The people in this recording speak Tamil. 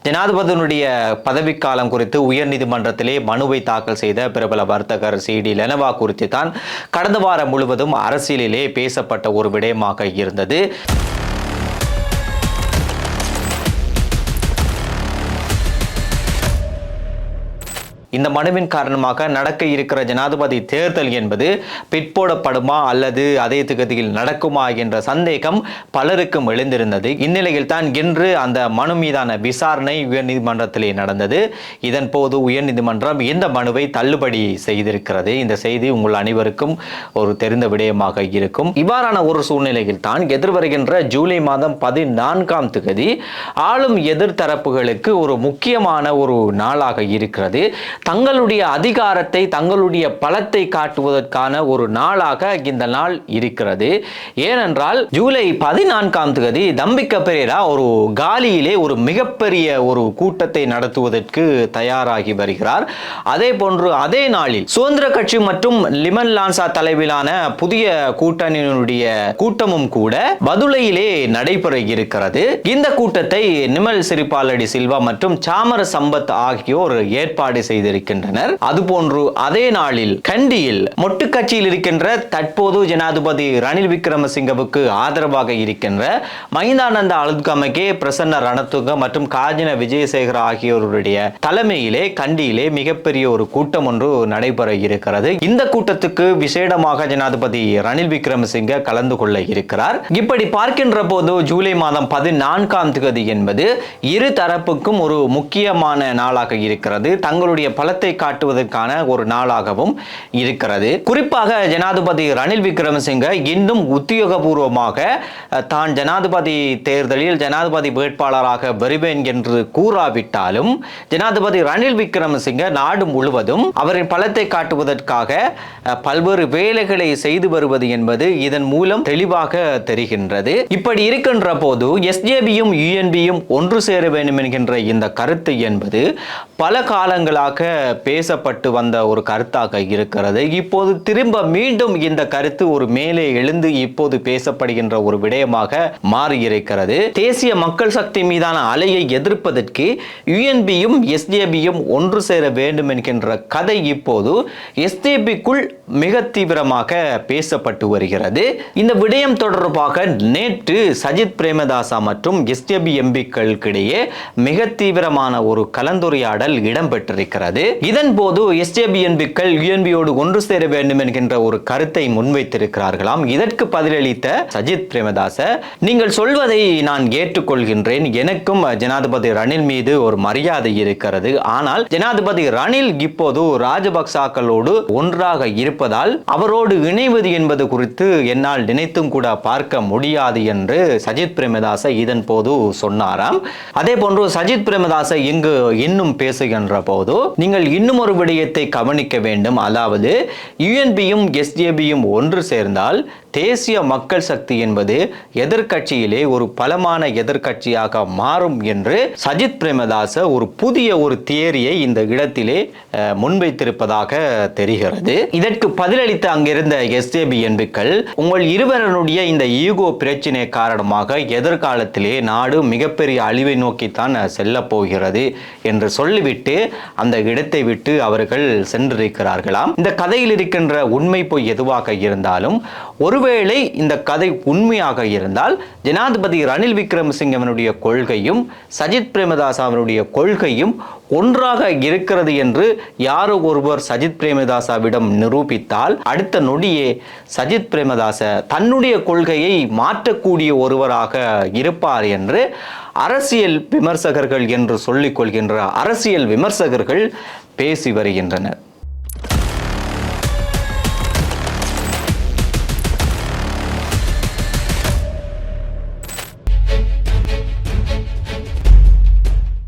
ஜனாதிபதியினுடைய பதவிக்காலம் குறித்து உயர்நீதிமன்றத்திலே மனுவை தாக்கல் செய்த பிரபல வர்த்தகர் சிடி லெனவா குறித்து தான் கடந்த வாரம் முழுவதும் அரசியலிலே பேசப்பட்ட ஒரு விடயமாக இருந்தது. இந்த மனுவின் காரணமாக நடக்க இருக்கிற ஜனாதிபதி தேர்தல் என்பது பிற்போடப்படுமா அல்லது அதே திகதியில் நடக்குமா என்ற சந்தேகம் பலருக்கும் எழுந்திருந்தது. இந்நிலையில் தான் இன்று அந்த மனு மீதான விசாரணை உயர்நீதிமன்றத்திலே நடந்தது. இதன் போது உயர்நீதிமன்றம் இந்த மனுவை தள்ளுபடி செய்திருக்கிறது. இந்த செய்தி உங்கள் அனைவருக்கும் ஒரு தெரிந்த விடயமாக இருக்கும். இவ்வாறான ஒரு சூழ்நிலையில் தான் எதிர்வருகின்ற ஜூலை மாதம் 14ஆம் தேதி ஆளும் எதிர்த்தரப்புகளுக்கு ஒரு முக்கியமான ஒரு நாளாக இருக்கிறது. தங்களுடைய அதிகாரத்தை தங்களுடைய பலத்தை காட்டுவதற்கான ஒரு நாளாக இந்த நாள் இருக்கிறது. ஏனென்றால் ஜூலை 14ஆம் தேதி தம்பிக்க பெரேரா ஒரு காலியிலே ஒரு மிகப்பெரிய ஒரு கூட்டத்தை நடத்துவதற்கு தயாராகி வருகிறார். அதே போன்று அதே நாளில் சுதந்திர கட்சி மற்றும் லிமன் லான்சா தலைவிலான புதிய கூட்டணியினுடைய கூட்டமும் கூட பதுளையிலே நடைபெற இருக்கிறது. இந்த கூட்டத்தை நிமல் சிறிபாலடி சில்வா மற்றும் சாமர சம்பத் ஆகியோர் ஏற்பாடு செய்திருக்கிறார். அதுபோன்று அதே நாளில் கண்டியில் மொட்டு கட்சியில் இருக்கின்ற தற்போது ஜனாதிபதி ரணில் விக்ரமசிங்கவுக்கு ஆதரவாக இருக்கின்ற மஹிந்தானந்த அழுத்கமகே, பிரசன்ன ரணதுங்க மற்றும் காஜின விஜயசேகர ஆகியோருடைய தலைமையிலே கண்டியிலே மிகப்பெரிய ஒரு கூட்டம் ஒன்று நடைபெற இருக்கிறது. இந்த கூட்டத்துக்கு விசேடமாக ஜனாதிபதி ரணில் விக்ரமசிங்க கலந்து கொள்ள இருக்கிறார். இப்படி பார்க்கின்ற போது ஜூலை மாதம் 14ஆம் தேதி என்பது இரு தரப்புக்கும் ஒரு முக்கியமான நாளாக இருக்கிறது. தங்களுடைய பலத்தை காட்டுவதற்கான ஒரு நாளாகவும் இருக்கிறது. குறிப்பாக ஜனாதிபதி ரணில் விக்ரமசிங்க இன்னும் உத்தியோகபூர்வமாக தான் ஜனாதிபதி தேர்தலில் ஜனாதிபதி வேட்பாளராக வருவேன் என்று கூறாவிட்டாலும் ஜனாதிபதி ரணில் விக்ரமசிங்க நாடு முழுவதும் அவரின் பலத்தை காட்டுவதற்காக பல்வேறு வேலைகளை செய்து வருவது என்பது இதன் மூலம் தெளிவாக தெரிகின்றது. இப்படி இருக்கின்ற போது எஸ்ஜேபியும் யுஎன்பியும் ஒன்று சேர வேண்டும் என்கின்ற இந்த கருத்து என்பது பல காலங்களாக பேசப்பட்டு வந்த ஒரு கருத்தாக இருக்கிறது. இப்போது திரும்ப மீண்டும் இந்த கருத்து ஒரு மேலே எழுந்து இப்போது பேசப்படுகின்ற ஒரு விடயமாக மாறியிருக்கிறது. தேசிய மக்கள் சக்தி மீதான அலையை எதிர்ப்பதற்கு யுஎன்பியும் எஸ்ஜேபியும் ஒன்று சேர வேண்டும் என்கின்ற கதை இப்போது எஸ்ஜேபிக்குள் மிக தீவிரமாக பேசப்பட்டு வருகிறது. இந்த விடயம் தொடர்பாக நேற்று சஜித் பிரேமதாசா மற்றும் எஸ்ஜேபி எம்பிக்களுக்கிடையே மிக தீவிரமான ஒரு கலந்துரையாடல் இடம்பெற்றிருக்கிறது. இதன் போது எஸ்ஜேபி எம்பிக்கள் யுஎன்பியோடு ஒன்று சேர வேண்டும் என்கின்ற ஒரு கருத்தை முன்வைத்திருக்கிறார்களாம். இதற்கு பதிலளித்த சஜித் பிரேமதாச, நீங்கள் சொல்வதை நான் ஏற்றுக்கொள்கின்றேன், எனக்கும் ஜனாதிபதி ரணில் மீது ஒரு மரியாதை இருக்கிறது. ஆனால் ஜனாதிபதி ரணில் இப்போது ராஜபக்சாக்களோடு ஒன்றாக இருப்பதால் அவரோடு இணைவது என்பது குறித்து என்னால் நினைத்தும் கூட பார்க்க முடியாது என்று சஜித் பிரேமதாச இதன் போது சொன்னாராம். அதே போன்று சஜித் பிரேமதாச இங்கு இன்னும் பேசுகின்ற போது நீங்கள் இன்னும் ஒரு விடயத்தை கவனிக்க வேண்டும். அதாவது யுஎன்பியும் எஸ்ஜேபியும் ஒன்று சேர்ந்தால் தேசிய மக்கள் சக்தி என்பது எதிர்கட்சியிலே ஒரு பலமான எதிர்கட்சியாக மாறும் என்று சஜித் பிரேமதாச ஒரு புதிய ஒரு தியரியை இந்த இடத்திலே முன்வைத்திருப்பதாக தெரிகிறது. இதற்கு பதிலளித்த அங்கிருந்த எஸ்ஜேபி எம்பிக்கள், உங்கள் இருவருடைய இந்த ஈகோ பிரச்சினை காரணமாக எதிர்காலத்திலே நாடு மிகப்பெரிய அழிவை நோக்கித்தான் செல்ல போகிறது என்று சொல்லிவிட்டு அந்த இடத்தை விட்டு அவர்கள் சென்றிருக்கிறார்களாம். இந்த கதையில் இருக்கின்ற உண்மை பொய் எதுவாக இருந்தாலும் ஒருவேளை இந்த கதை உண்மையாக இருந்தால் ஜனாதிபதி ரணில் விக்ரமசிங்கவனுடைய கொள்கையும் சஜித் பிரேமதாசாவினுடைய கொள்கையும் ஒன்றாக இருக்கிறது என்று யாரோ ஒருவர் சஜித் பிரேமதாசாவிடம் நிரூபித்தால் அடுத்த நொடியே சஜித் பிரேமதாச தன்னுடைய கொள்கையை மாற்றக்கூடிய ஒருவராக இருப்பார் என்று அரசியல் விமர்சகர்கள் என்று சொல்லிக் கொள்கின்ற அரசியல் விமர்சகர்கள் பேசி வருகின்றனர்.